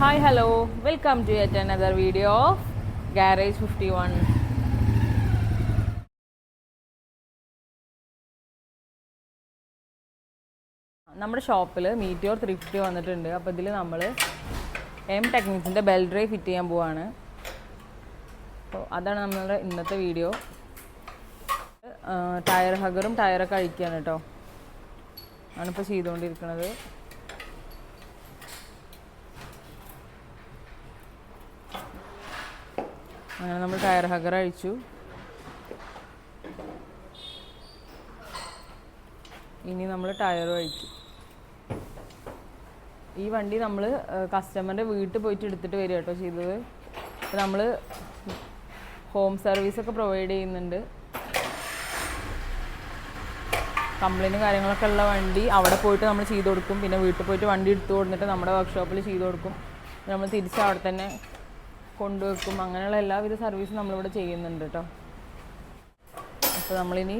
Hi, hello, welcome to yet another video of Garage 51. നമ്മുടെ ഷോപ്പിൽ Meteor 350 വന്നിട്ടുണ്ട്. അപ്പോൾ ഇതിൽ നമ്മൾ എം ടെക്നിക്സിൻ്റെ ബെൽ ഡ്രൈവ് ഫിറ്റ് ചെയ്യാൻ പോവാണ്. അപ്പോൾ അതാണ് നമ്മളുടെ ഇന്നത്തെ വീഡിയോ. ടയർ ഹഗറും ടയറൊക്കെ അഴിക്കുകയാണ് കേട്ടോ. ആണിപ്പോൾ ചെയ്തുകൊണ്ടിരിക്കുന്നത്. അങ്ങനെ നമ്മൾ ടയർ ഹഗർ അഴിച്ചു. ഇനി നമ്മൾ ടയറും അഴിക്കും. ഈ വണ്ടി നമ്മൾ കസ്റ്റമറിൻ്റെ വീട്ടിൽ പോയിട്ട് എടുത്തിട്ട് വരിക കേട്ടോ ചെയ്തത്. അപ്പോൾ നമ്മൾ ഹോം സർവീസൊക്കെ പ്രൊവൈഡ് ചെയ്യുന്നുണ്ട്. കംപ്ലൈൻറ്റും കാര്യങ്ങളൊക്കെ ഉള്ള വണ്ടി അവിടെ പോയിട്ട് നമ്മൾ ചെയ്ത് കൊടുക്കും. പിന്നെ വീട്ടിൽ പോയിട്ട് വണ്ടി എടുത്തു കൊടുത്തിട്ട് നമ്മുടെ വർക്ക്ഷോപ്പിൽ ചെയ്ത് കൊടുക്കും. നമ്മൾ തിരിച്ച് അവിടെ തന്നെ കൊണ്ടുവെക്കും. അങ്ങനെയുള്ള എല്ലാവിധ സർവീസും നമ്മളിവിടെ ചെയ്യുന്നുണ്ട് കേട്ടോ. അപ്പോൾ നമ്മളിനി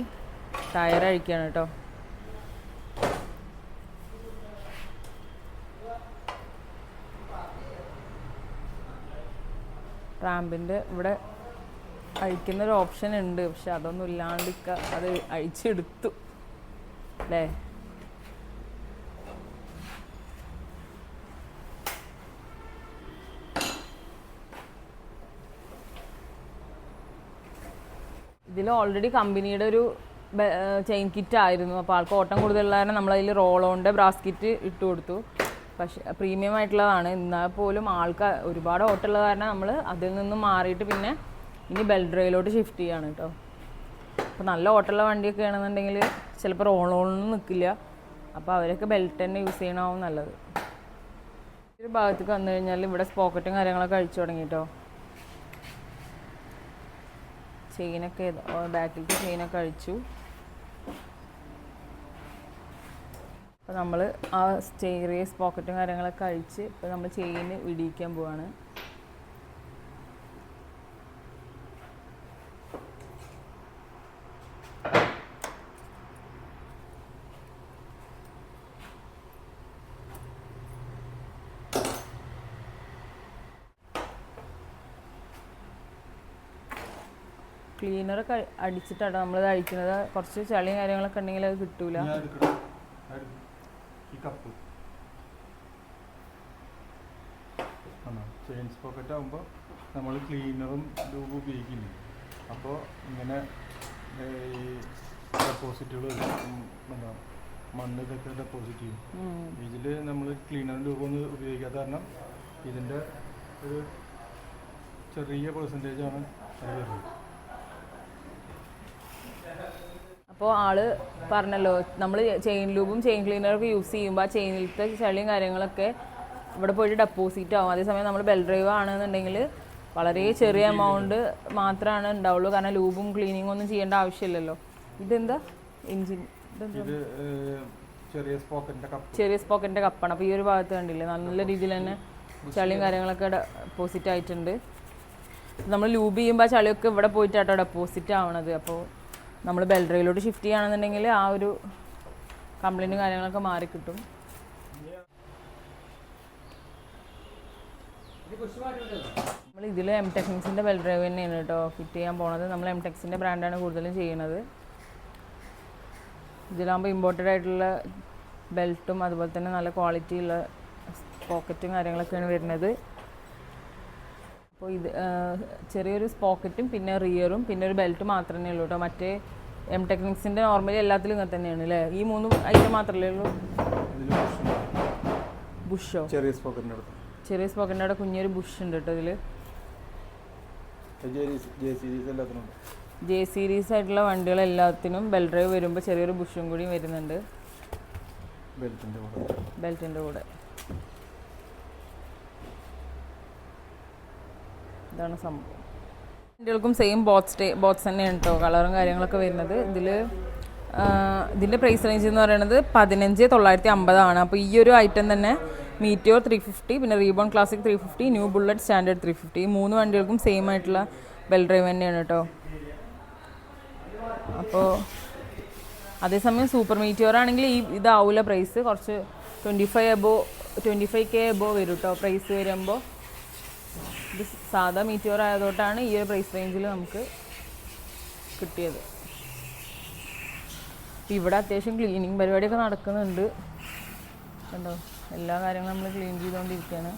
ടയർ അഴിക്കുകയാണ് കേട്ടോ. റാമ്പിൻ്റെ ഇവിടെ അഴിക്കുന്നൊരു ഓപ്ഷൻ ഉണ്ട്, പക്ഷെ അതൊന്നും ഇല്ലാണ്ട് അത് അഴിച്ചെടുത്തു അല്ലേ. ഇതിൽ ഓൾറെഡി കമ്പനിയുടെ ഒരു ചെയിൻ കിറ്റ് ആയിരുന്നു. അപ്പോൾ ആൾക്ക് ഓട്ടം കൂടുതലുള്ള കാരണം നമ്മളതിൽ റോളോൻ്റെ ബ്രാസ് കിറ്റ് ഇട്ട് കൊടുത്തു. പക്ഷേ പ്രീമിയം ആയിട്ടുള്ളതാണ്. എന്നാൽ പോലും ആൾക്ക് ഒരുപാട് ഓട്ടമുള്ള കാരണം നമ്മൾ അതിൽ നിന്നും മാറിയിട്ട് പിന്നെ ഇനി ബെൽ ഡ്രൈവിലോട്ട് ഷിഫ്റ്റ് ചെയ്യാണ് കേട്ടോ. അപ്പോൾ നല്ല ഓട്ടമുള്ള വണ്ടിയൊക്കെ ആണെന്നുണ്ടെങ്കിൽ ചിലപ്പോൾ റോളോണൊന്നും നിൽക്കില്ല. അപ്പോൾ അവരൊക്കെ ബെൽറ്റ് തന്നെ യൂസ് ചെയ്യണമാവും നല്ലത്. ഒരു ഭാഗത്തേക്ക് വന്നു കഴിഞ്ഞാൽ ഇവിടെ സ്പോക്കറ്റും കാര്യങ്ങളൊക്കെ അഴിച്ചു തുടങ്ങി കേട്ടോ. ചെയിനൊക്കെ ബാക്കിലത്തെ ചെയിനൊക്കെ അഴിച്ചു. അപ്പോൾ നമ്മൾ ആ ചെറിയ പോക്കറ്റും കാര്യങ്ങളൊക്കെ അഴിച്ച് ഇപ്പോൾ നമ്മൾ ചെയിന് ഇടിയിക്കാൻ പോവാണ്. ക്ലീനറൊക്കെ അടിച്ചിട്ടാണ് നമ്മളത് അഴിക്കുന്നത്. കുറച്ച് ചളിയും കാര്യങ്ങളൊക്കെ ഉണ്ടെങ്കിൽ അത് കിട്ടൂല. ചെയിൻ പോക്കറ്റ് ആകുമ്പോൾ നമ്മൾ ക്ലീനറും ലൂബും ഉപയോഗിക്കില്ല. അപ്പോൾ ഇങ്ങനെ ഈ ഡെപ്പോസിറ്റുകൾ എന്താ മണ്ണ് ഇതൊക്കെ ഡെപ്പോസിറ്റ് ചെയ്യും. ഇതിൽ നമ്മൾ ക്ലീനറും ലൂബൊന്നും ഉപയോഗിക്കാത്ത കാരണം ഇതിൻ്റെ ഒരു ചെറിയ പെർസെൻറ്റേജാണ് അത് വരുന്നത്. അപ്പോൾ ആള് പറഞ്ഞല്ലോ നമ്മൾ ചെയിൻ ലൂബും ചെയിൻ ക്ലീനറൊക്കെ യൂസ് ചെയ്യുമ്പോൾ ആ ചെയിനിലത്തെ ചളിയും കാര്യങ്ങളൊക്കെ ഇവിടെ പോയിട്ട് ഡെപ്പോസിറ്റ് ആവും. അതേസമയം നമ്മൾ ബെൽ ഡ്രൈവ് ആണെന്നുണ്ടെങ്കിൽ വളരെ ചെറിയ എമൗണ്ട് മാത്രമാണ് ഉണ്ടാവുള്ളൂ. കാരണം ലൂബും ക്ലീനിങ്ങും ഒന്നും ചെയ്യേണ്ട ആവശ്യമില്ലല്ലോ. ഇതെന്താ എഞ്ചിൻ ചെറിയ സ്പോക്കറ്റിൻ്റെ കപ്പാണ്. അപ്പോൾ ഈ ഒരു ഭാഗത്ത് കണ്ടില്ലേ നല്ല രീതിയിൽ തന്നെ ചളിയും കാര്യങ്ങളൊക്കെ ഡെപ്പോസിറ്റ് ആയിട്ടുണ്ട്. നമ്മൾ ലൂബ് ചെയ്യുമ്പോൾ ആ ചളിയൊക്കെ ഇവിടെ പോയിട്ടാട്ടോ ഡെപ്പോസിറ്റ് ആവണത്. അപ്പോൾ നമ്മൾ ബെൽ ഡ്രൈവിലോട്ട് ഷിഫ്റ്റ് ചെയ്യുകയാണെന്നുണ്ടെങ്കിൽ ആ ഒരു കംപ്ലൈൻറ്റും കാര്യങ്ങളൊക്കെ മാറിക്കിട്ടും. നമ്മൾ ഇതിൽ എം ടെക്നിക്സിൻ്റെ ബെൽ ഡ്രൈവ് തന്നെയാണ് കേട്ടോ ഫിറ്റ് ചെയ്യാൻ പോണത്. നമ്മൾ എം ടെക്സിൻ്റെ ബ്രാൻഡാണ് കൂടുതലും ചെയ്യുന്നത്. ഇതിലാകുമ്പോൾ ഇമ്പോർട്ടഡ് ആയിട്ടുള്ള ബെൽറ്റും അതുപോലെ തന്നെ നല്ല ക്വാളിറ്റിയുള്ള പോക്കറ്റും കാര്യങ്ങളൊക്കെയാണ് വരുന്നത്. അപ്പോൾ ഇത് ചെറിയൊരു പോക്കറ്റും പിന്നെ റിയറും പിന്നെ ഒരു ബെൽറ്റ് മാത്രമേ ഉള്ളൂ കേട്ടോ. മറ്റേ എം ടെക്നിക്സിൻ്റെ നോർമലി എല്ലാത്തിലും ഇങ്ങനെ തന്നെയാണ് അല്ലേ. ഈ 3 ഐറ്റം മാത്രമല്ലേ ഉള്ളൂ. ബുഷോ ചെറിയ സ്പോക്കറ്റിൻ്റെ അവിടെ കുഞ്ഞൊരു ബുഷ് ഉണ്ട് കേട്ടോ. ഇതിൽ ജെ സീരീസ് ആയിട്ടുള്ള വണ്ടികളെല്ലാത്തിനും ബെൽ ഡ്രൈവ് വരുമ്പോൾ ചെറിയൊരു ബുഷും കൂടി വരുന്നുണ്ട് ബെൽറ്റിൻ്റെ കൂടെ. ഇതാണ് സംഭവം. വണ്ടികൾക്കും സെയിം ബോട്ട്സ് തന്നെയാണ് കേട്ടോ കളറും കാര്യങ്ങളൊക്കെ വരുന്നത്. ഇതിൻ്റെ പ്രൈസ് റേഞ്ച് എന്ന് പറയുന്നത് 15,950 അപ്പോൾ ഈ ഒരു ഐറ്റം തന്നെ മീറ്റിയോർ 350 പിന്നെ reborn classic 350 new bullet standard 350 ഈ 3 വണ്ടികൾക്കും സെയിം ആയിട്ടുള്ള ബെൽ ഡ്രൈവ് തന്നെയാണ് കേട്ടോ. അപ്പോൾ അതേസമയം സൂപ്പർ മീറ്റിയോർ ആണെങ്കിൽ ഇതാവില്ല പ്രൈസ്. കുറച്ച് 25 എബോ 25K എബോവ് വരും കേട്ടോ പ്രൈസ് വരുമ്പോൾ. ഇത് സാധാ മീറ്റിയോർ ആയതുകൊണ്ടാണ് ഈ ഒരു പ്രൈസ് റേഞ്ചിൽ നമുക്ക് കിട്ടിയത്. ഇവിടെ അത്യാവശ്യം ക്ലീനിങ് പരിപാടിയൊക്കെ നടക്കുന്നുണ്ട് കണ്ടോ. എല്ലാ കാര്യങ്ങളും നമ്മൾ ക്ലീൻ ചെയ്തുകൊണ്ടിരിക്കുകയാണ്.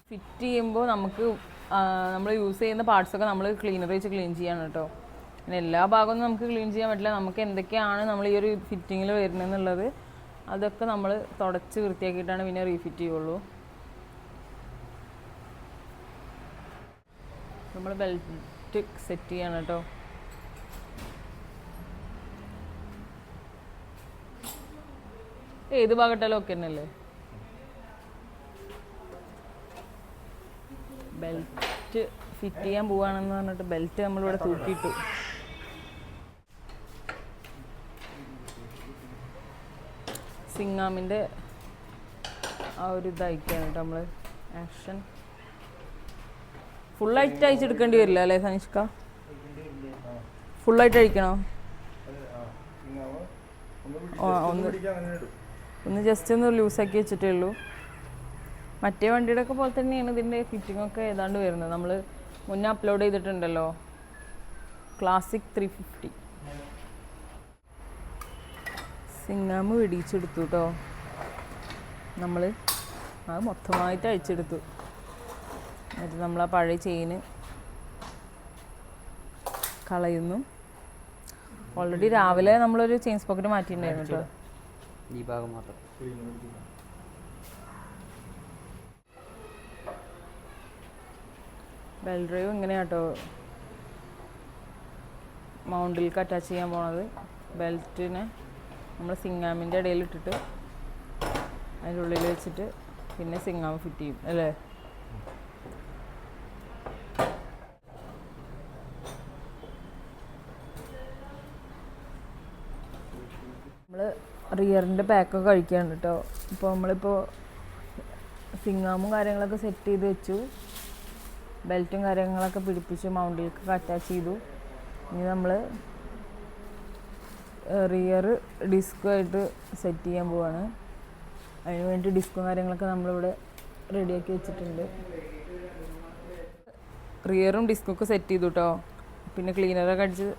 ഫിറ്റ് ചെയ്യുമ്പോൾ നമുക്ക് നമ്മൾ യൂസ് ചെയ്യുന്ന പാർട്സൊക്കെ നമ്മൾ ക്ലീനർ വെച്ച് ക്ലീൻ ചെയ്യാണ് കേട്ടോ. പിന്നെ എല്ലാ ഭാഗമൊന്നും നമുക്ക് ക്ലീൻ ചെയ്യാൻ പറ്റില്ല. നമുക്ക് എന്തൊക്കെയാണ് നമ്മൾ ഈ ഒരു ഫിറ്റിങ്ങിൽ വരുന്നതെന്നുള്ളത് അതൊക്കെ നമ്മൾ തുടച്ച് വൃത്തിയാക്കിയിട്ടാണ് പിന്നെ റീഫിറ്റ് ചെയ്യുള്ളൂ. നമ്മൾ ബെൽറ്റ് സെറ്റ് ചെയ്യാണ് കേട്ടോ. ഏത് ഭാഗത്താലും ഒക്കെ തന്നെയല്ലേ. ബെൽറ്റ് ഫിറ്റ് ചെയ്യാൻ പോവാണെന്ന് പറഞ്ഞിട്ട് ബെൽറ്റ് നമ്മളിവിടെ തൂക്കിയിട്ടു. സിങ്ങാമിൻ്റെ ആ ഒരു ഇതയക്കാണ് കേട്ടോ നമ്മൾ ആക്ഷൻ. ഫുള്ളായിട്ട് അയച്ചെടുക്കേണ്ടി വരില്ല അല്ലേ സനിഷ്ക? ഫുള്ളായിട്ട് അഴിക്കണോ? ഒന്ന് ജസ്റ്റ് ഒന്ന് ലൂസാക്കി വെച്ചിട്ടേ ഉള്ളൂ. മറ്റേ വണ്ടിയുടെ ഒക്കെ പോലെ തന്നെയാണ് ഇതിൻ്റെ ഫിറ്റിങ്ങൊക്കെ ഏതാണ്ട് വരുന്നത്. നമ്മൾ മുന്നേ അപ്ലോഡ് ചെയ്തിട്ടുണ്ടല്ലോ ക്ലാസിക് 350. സിങ്ങാമ് വെടിച്ചെടുത്തു കേട്ടോ നമ്മൾ. അത് മൊത്തമായിട്ട് അഴിച്ചെടുത്തു. എന്നിട്ട് നമ്മൾ ആ പഴയ ചെയിന് കളയുന്നു. ഓൾറെഡി രാവിലെ നമ്മളൊരു ചെയിൻ സ്പോക്കറ്റ് മാറ്റിയിട്ടുണ്ടായിരുന്നു കേട്ടോ. ഈ ഭാഗം മാത്രം. ബെൽ ഡ്രൈവ് ഇങ്ങനെയാട്ടോ മൗണ്ടിലേക്ക് അറ്റാച്ച് ചെയ്യാൻ പോണത്. ബെൽറ്റിനെ നമ്മൾ സിങ്ങാമിൻ്റെ ഇടയിൽ ഇട്ടിട്ട് അതിൻ്റെ ഉള്ളിൽ വെച്ചിട്ട് പിന്നെ സിങ്ങാമ് ഫിറ്റ് ചെയ്യും അല്ലേ. നമ്മൾ റിയറിൻ്റെ പാക്കൊക്കെ കഴിക്കാറുണ്ട് കേട്ടോ. ഇപ്പോൾ നമ്മളിപ്പോൾ സിങ്ങാമും കാര്യങ്ങളൊക്കെ സെറ്റ് ചെയ്ത് വെച്ചു. ബെൽറ്റും കാര്യങ്ങളൊക്കെ പിടിപ്പിച്ച് മൗണ്ടിലേക്ക് അറ്റാച്ച് ചെയ്തു. ഇനി നമ്മൾ റിയർ ഡിസ്കുമായിട്ട് സെറ്റ് ചെയ്യാൻ പോവാണ്. അതിന് വേണ്ടി ഡിസ്കും കാര്യങ്ങളൊക്കെ നമ്മളിവിടെ റെഡിയാക്കി വെച്ചിട്ടുണ്ട്. റിയറും ഡിസ്കൊക്കെ സെറ്റ് ചെയ്തു കേട്ടോ. പിന്നെ ക്ലീനറൊക്കെ അടിച്ച്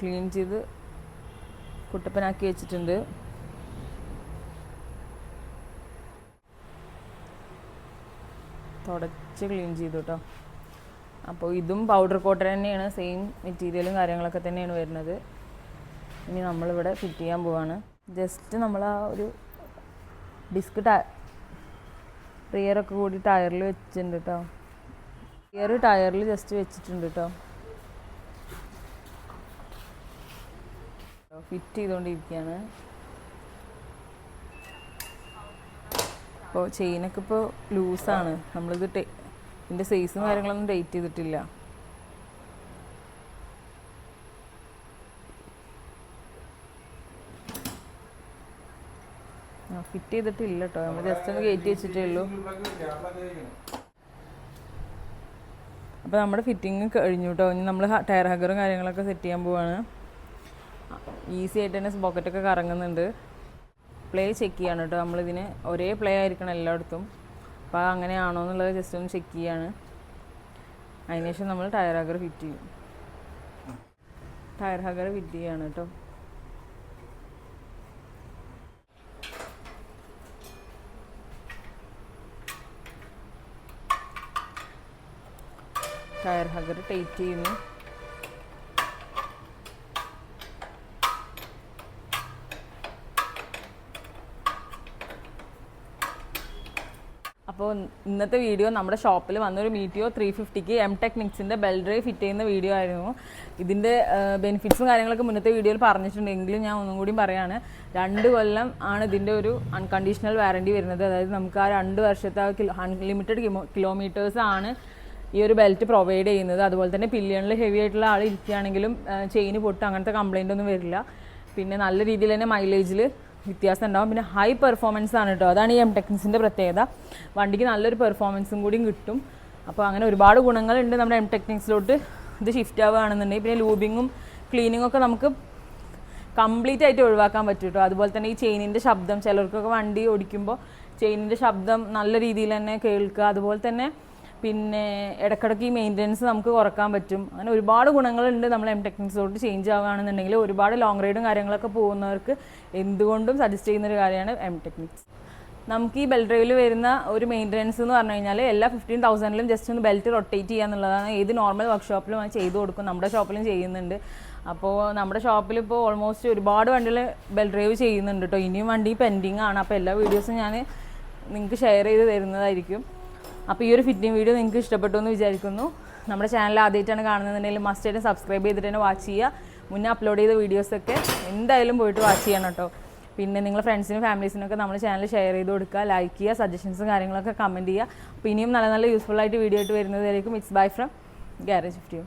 ക്ലീൻ ചെയ്ത് കുട്ടപ്പനാക്കി വെച്ചിട്ടുണ്ട്. തുടച്ച് ക്ലീൻ ചെയ്തു കേട്ടോ. അപ്പോൾ ഇതും പൗഡർ കോട്ടൺ തന്നെയാണ്. സെയിം മെറ്റീരിയലും കാര്യങ്ങളൊക്കെ തന്നെയാണ് വരുന്നത്. ഇനി നമ്മളിവിടെ ഫിറ്റ് ചെയ്യാൻ പോവാണ്. ജസ്റ്റ് നമ്മൾ ആ ഒരു ഡിസ്ക് റിയറൊക്കെ കൂടി ടയറിൽ വെച്ചിട്ടുണ്ട് കേട്ടോ. റിയർ ടയറിൽ ജസ്റ്റ് വെച്ചിട്ടുണ്ട് കേട്ടോ. ഫിറ്റ് ചെയ്തുകൊണ്ടിരിക്കുകയാണ്. അപ്പോൾ ചെയിനൊക്കെ ഇപ്പോൾ ലൂസാണ്. നമ്മളിത് ഇതിൻ്റെ സൈസും കാര്യങ്ങളൊന്നും ഡേറ്റ് ചെയ്തിട്ടില്ല. ഫിറ്റ് ചെയ്തിട്ടില്ല കേട്ടോ. നമ്മൾ ജസ്റ്റ് ഒന്ന് കയറ്റി വെച്ചിട്ടേ ഉള്ളൂ. അപ്പോൾ നമ്മുടെ ഫിറ്റിങ് കഴിഞ്ഞു കേട്ടോ. ഇനി നമ്മൾ ടയർ ഹഗറും കാര്യങ്ങളൊക്കെ സെറ്റ് ചെയ്യാൻ പോവാണ്. ഈസി ആയിട്ട് തന്നെ പോക്കറ്റൊക്കെ കറങ്ങുന്നുണ്ട്. പ്ലേ ചെക്ക് ചെയ്യാണ് കേട്ടോ. നമ്മളിതിന് ഒരേ പ്ലേ ആയിരിക്കണം എല്ലായിടത്തും. അപ്പോൾ അങ്ങനെയാണോ എന്നുള്ളത് ജസ്റ്റ് ഒന്ന് ചെക്ക് ചെയ്യാണ്. അതിനുശേഷം നമ്മൾ ടയർ ഹഗർ ഫിറ്റ് ചെയ്യും. ടയർ ഹഗർ ഫിറ്റ് ചെയ്യാണ് കേട്ടോ. ടയർ ഹഗർ ടൈറ്റ് ചെയ്യുന്നു. അപ്പോൾ ഇന്നത്തെ വീഡിയോ നമ്മുടെ ഷോപ്പിൽ വന്നൊരു മീറ്റിയോ 350ക്ക് എംടെക്നിക്സിൻ്റെ ബെൽ ഡ്രൈവ് ഫിറ്റ് ചെയ്യുന്ന വീഡിയോ ആയിരുന്നു. ഇതിൻ്റെ ബെനിഫിറ്റ്സും കാര്യങ്ങളൊക്കെ മുന്നത്തെ വീഡിയോയിൽ പറഞ്ഞിട്ടുണ്ടെങ്കിലും ഞാൻ ഒന്നും കൂടി പറയാണ്. 2 കൊല്ലം ആണ് ഇതിൻ്റെ ഒരു അൺകണ്ടീഷണൽ വാറണ്ടി വരുന്നത്. അതായത് നമുക്ക് ആ 2 വർഷത്തെ അൺലിമിറ്റഡ് കിലോമീറ്റേഴ്സ് ആണ് ഈ ഒരു ബെൽറ്റ് പ്രൊവൈഡ് ചെയ്യുന്നത്. അതുപോലെ തന്നെ പില്ലിയണിൽ ഹെവി ആയിട്ടുള്ള ആൾ ഇരിക്കുകയാണെങ്കിലും ചെയിന് പൊട്ട് അങ്ങനത്തെ കംപ്ലൈൻ്റ് ഒന്നും വരില്ല. പിന്നെ നല്ല രീതിയിൽ തന്നെ മൈലേജിൽ വ്യത്യാസം ഉണ്ടാവും. പിന്നെ ഹൈ പെർഫോമൻസ് ആണ് കേട്ടോ. അതാണ് ഈ എംടെക്നിക്സിൻ്റെ പ്രത്യേകത. വണ്ടിക്ക് നല്ലൊരു പെർഫോമൻസും കൂടിയും കിട്ടും. അപ്പോൾ അങ്ങനെ ഒരുപാട് ഗുണങ്ങളുണ്ട് നമ്മുടെ എംടെക്നിക്സിലോട്ട് ഇത് ഷിഫ്റ്റ് ആവുകയാണെന്നുണ്ടെങ്കിൽ. പിന്നെ ലൂബിങ്ങും ക്ലീനിങ്ങും ഒക്കെ നമുക്ക് കംപ്ലീറ്റ് ആയിട്ട് ഒഴിവാക്കാൻ പറ്റും കേട്ടോ. അതുപോലെ തന്നെ ഈ ചെയിനിൻ്റെ ശബ്ദം ചിലർക്കൊക്കെ വണ്ടി ഓടിക്കുമ്പോൾ ചെയിനിൻ്റെ ശബ്ദം നല്ല രീതിയിൽ തന്നെ കേൾക്കുക. അതുപോലെ തന്നെ പിന്നെ ഇടയ്ക്കിടയ്ക്ക് ഈ മെയിൻ്റനൻസ് നമുക്ക് കുറക്കാൻ പറ്റും. അങ്ങനെ ഒരുപാട് ഗുണങ്ങളുണ്ട് നമ്മൾ എം ടെക്നിക്സിലോട്ട് ചേഞ്ച് ആവുകയാണെന്നുണ്ടെങ്കിൽ. ഒരുപാട് ലോങ് റൈഡും കാര്യങ്ങളൊക്കെ പോകുന്നവർക്ക് എന്തുകൊണ്ടും സജസ്റ്റ് ചെയ്യുന്നൊരു കാര്യമാണ് എം ടെക്നിക്സ്. നമുക്ക് ഈ ബെൽറ്റ് ഡ്രൈവിൽ വരുന്ന ഒരു മെയിൻ്റനൻസ് എന്ന് പറഞ്ഞു കഴിഞ്ഞാൽ എല്ലാ 15,000-ലും ജസ്റ്റ് ഒന്ന് ബെൽറ്റ് റൊട്ടേറ്റ് ചെയ്യുക എന്നുള്ളതാണ്. ഏത് നോർമൽ വർക്ക്ഷോപ്പിലും അത് ചെയ്ത് കൊടുക്കും, നമ്മുടെ ഷോപ്പിലും ചെയ്യുന്നുണ്ട്. അപ്പോൾ നമ്മുടെ ഷോപ്പിൽ ഇപ്പോൾ ഓൾമോസ്റ്റ് ഒരുപാട് വണ്ടികൾ ബെൽറ്റ് ഡ്രൈവ് ചെയ്യുന്നുണ്ട് കേട്ടോ. ഇനിയും വണ്ടി പെൻഡിങ് ആണ്. അപ്പോൾ എല്ലാ വീഡിയോസും ഞാൻ നിങ്ങൾക്ക് ഷെയർ ചെയ്ത് തരുന്നതായിരിക്കും. അപ്പോൾ ഈ ഒരു ഫിറ്റിംഗ് വീഡിയോ നിങ്ങൾക്ക് ഇഷ്ടപ്പെട്ടു എന്ന് വിചാരിക്കുന്നു. നമ്മുടെ ചാനൽ ആദ്യമായിട്ടാണ് കാണുന്നതെന്നുണ്ടെങ്കിൽ മസ്റ്റായിട്ട് സബ്സ്ക്രൈബ് ചെയ്തിട്ട് തന്നെ വാച്ച് ചെയ്യുക. മുന്നേ അപ്ലോഡ് ചെയ്ത വീഡിയോസൊക്കെ എന്തായാലും പോയിട്ട് വാച്ച് ചെയ്യണം കേട്ടോ. പിന്നെ നിങ്ങളുടെ ഫ്രണ്ട്സിനും ഫാമിലീസിനൊക്കെ നമ്മൾ ചാനൽ ഷെയർ ചെയ്ത് കൊടുക്കുക, ലൈക്ക് ചെയ്യുക, സജഷൻസും കാര്യങ്ങളൊക്കെ കമൻറ്റ് ചെയ്യുക. അപ്പോൾ ഇനിയും നല്ല നല്ല യൂസ്ഫുൾ ആയിട്ട് വീഡിയോ ആയിട്ട് വരുന്നതായിരിക്കും. It's bye from garage 50.